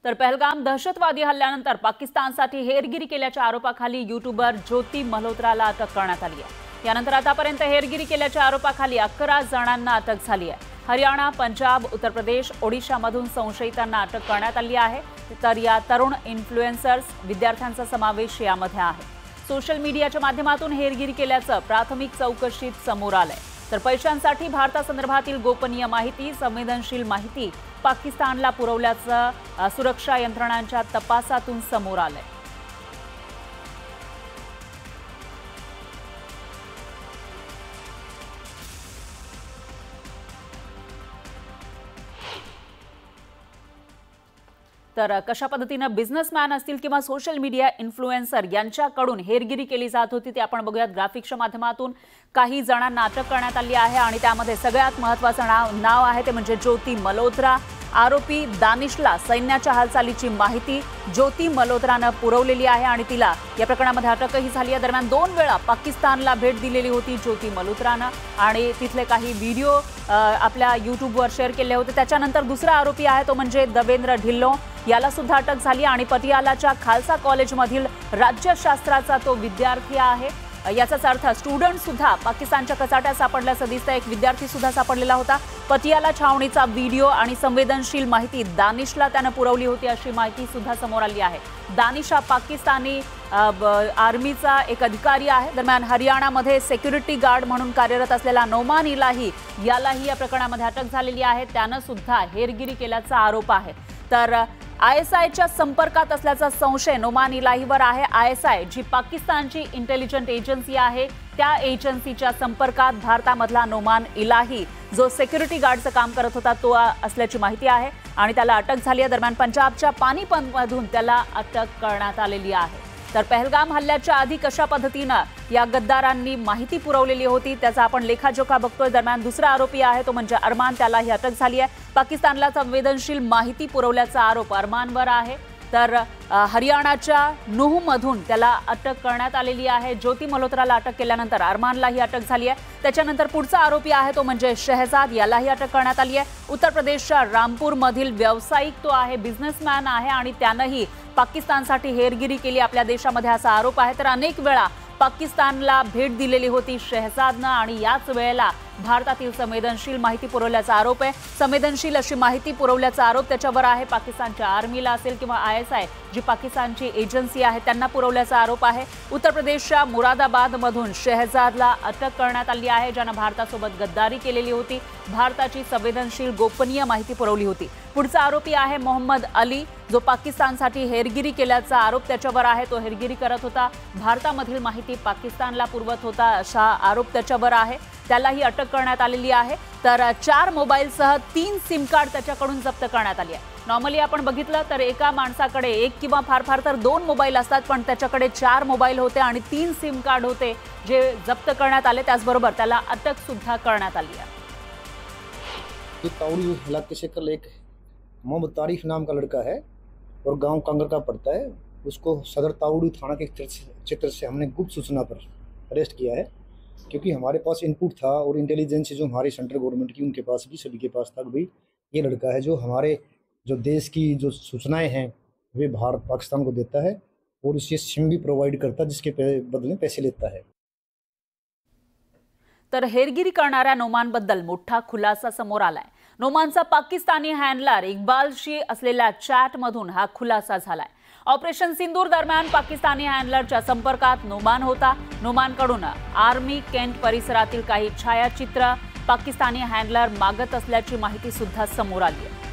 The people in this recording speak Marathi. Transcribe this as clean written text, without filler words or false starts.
तर पहलगाम दहशतवादी हल्ल्यानंतर पाकिस्तानसाठी हेरगिरी केल्याच्या आरोपाखाली यूट्यूबर ज्योती मल्होत्राला अटक करण्यात आली आहे। यानंतर आतापर्यंत हेरगिरी केल्याच्या आरोपाखाली 11 जणांना अटक झाली आहे। हरियाणा, पंजाब, उत्तर प्रदेश, ओडिशामधून संशयितांना अटक करण्यात आली आहे। तर या तरुण इन्फ्लुएन्सर्स विद्यार्थ्यांचा समावेश यामध्ये आहे। सोशल मीडियाच्या माध्यमातून हेरगिरी केल्याचं प्राथमिक चौकशीत समोर आलंय। तर पैशांसाठी भारतासंदर्भातील गोपनीय माहिती, संवेदनशील माहिती पाकिस्तानला पुरवल्याचं सुरक्षा यंत्रणांच्या तपासातून समोर आलंय। तर कशा पद्धतीने बिझनेसमॅन असतील किंवा सोशल मीडिया इन्फ्लुएन्सर यांच्याकडून हेरगिरी केली जात होती ते आपण बघूयात। ग्राफिक्सच्या माध्यमातून काही जणांना अटक करण्यात आली आहे आणि त्यामध्ये सगळ्यात महत्त्वाचं नाव आहे ते म्हणजे ज्योती मल्होत्रा। आरोपी दानिशला सैन्याच्या हालचालीची माहिती ज्योती मल्होत्रानं पुरवलेली आहे आणि तिला या प्रकरणामध्ये अटकही झाली आहे। दरम्यान 2 वेळा पाकिस्तानला भेट दिलेली होती ज्योती मल्होत्रानं आणि तिथले काही व्हिडिओ आपल्या यूट्यूबवर शेअर केले होते। त्याच्यानंतर दुसरा आरोपी आहे तो म्हणजे देवेंद्र ढिल्लों, याला सुद्धा अटक झाली आणि पटियालाच्या खालसा कॉलेजमधील राज्यशास्त्राचा तो विद्यार्थी आहे। याचाच अर्थ स्टुडंट सुद्धा पाकिस्तानच्या कचाट्यात सापडल्याचं दिसतं। एक विद्यार्थी सुद्धा सापडलेला होता। पटियाला छावणीचा व्हिडिओ आणि संवेदनशील माहिती दानिशला त्यानं पुरवली होती अशी माहिती सुद्धा समोर आली आहे। दानिश हा पाकिस्तानी आर्मीचा एक अधिकारी आहे। दरम्यान हरियाणामध्ये सिक्युरिटी गार्ड म्हणून कार्यरत असलेला नोमान इलाही यालाही या प्रकरणामध्ये अटक झालेली आहे। त्यानं सुद्धा हेरगिरी केल्याचा आरोप आहे। तर ISIच्या संपर्कात असल्याचा संशय नोमान इलाहीवर आहे। ISI जी पाकिस्तानची इंटेलिजन्स एजन्सी आहे त्या एजन्सीच्या संपर्कात भारतामधला नोमान इलाही जो सिक्युरिटी गार्डचं काम करत होता तो असल्याची माहिती आहे आणि त्याला अटक झाली आहे। दरम्यान पंजाबच्या पानीपतमधून त्याला अटक करण्यात आलेली आहे। तर पहलगाम हल्ल्याच्या आधी कशा पद्धतीनं या गद्दारांनी माहिती पुरवलेली होती त्याचा आपण लेखाजोखा बघतोय। दरम्यान दुसरा आरोपी आहे तो म्हणजे अरमान, त्यालाही अटक झाली आहे। पाकिस्तानला संवेदनशील माहिती पुरवल्याचा आरोप अरमानवर आहे। तर हरियाणाच्या नूहमधून त्याला अटक करण्यात आलेली आहे। ज्योती मल्होत्राला अटक केल्यानंतर अरमानलाही अटक झाली आहे। त्याच्यानंतर पुढचा आरोपी आहे तो म्हणजे शहजाद, यालाही अटक करण्यात आली आहे। उत्तर प्रदेशच्या रामपूरमधील व्यावसायिक तो आहे, बिझनेसमॅन आहे आणि त्यानंही पाकिस्तानसाठी हेरगिरी केली आपल्या देशामध्ये असा आरोप आहे। तर अनेक वेळा पाकिस्तानला भेट दिलेली होती शहजादनं आणि याच वेळेला भारतातील संवेदनशील माहिती पुरवल्याचा आरोप आहे। संवेदनशील अशी माहिती पुरवल्याचा आरोप त्याच्यावर आहे। पाकिस्तानच्या आर्मीला असेल किंवा ISI जी पाकिस्तानची एजन्सी आहे त्यांना पुरवल्याचा आरोप आहे। उत्तर प्रदेशच्या मुरादाबादमधून शहजादला अटक करण्यात आली आहे ज्यानं भारतासोबत गद्दारी केलेली होती, भारताची संवेदनशील गोपनीय माहिती पुरवली होती। पुढचा आरोपी आहे मोहम्मद अली जो पाकिस्तानसाठी हेरगिरी केल्याचा आरोप त्याच्यावर आहे। तो हेरगिरी करत होता, भारतामधील माहिती पाकिस्तानला पुरवत होता असा आरोप त्याच्यावर आहे। त्यालाही अटक करण्यात आलेली आहे। तर 4 मोबाईलसह 3 सिम कार्ड त्याच्याकडून जप्त करण्यात आली आहे। नॉर्मली आपण बघितलं तर एका माणसाकडे 1 किंवा फार तर 2 मोबाईल असतात, पण त्याच्याकडे 4 मोबाईल होते आणि 3 सिम कार्ड होते जे जप्त करण्यात आले। त्याचबरोबर त्याला अटक सुद्धा करण्यात आली आहे। ताउड़ी इलाके से कल एक मोहम्मद तारिफ नाम का लड़का है और गांव कांगर का पड़ता है, उसको सदर ताउड़ी थाना के क्षेत्र से हमने गुप्त सूचना पर अरेस्ट किया है क्योंकि हमारे पास इनपुट था और इंटेलिजेंस जो हमारी सेंट्रल गवर्नमेंट की उनके पास भी सभी के पास था भाई ये लड़का है जो हमारे जो देश की जो सूचनाएं हैं वे भारत पाकिस्तान को देता है और उसे सिम भी प्रोवाइड करता है जिसके बदले पैसे लेता है। तर हेरगिरी करणाऱ्या नोमानबद्दल मोठा खुलासा समोर आलाय। नोमानचा पाकिस्तानी हँडलर इक्बालशी असलेल्या चॅटमधून हा खुलासा झालाय। ऑपरेशन सिंदूर दरम्यान पाकिस्तानी हँडलरच्या संपर्कात नोमान होता। नोमानकडून आर्मी कैंट परिसरातील काही छायाचित्र पाकिस्तानी हँडलर मागत असल्याची माहिती सुद्धा समोर आली आहे।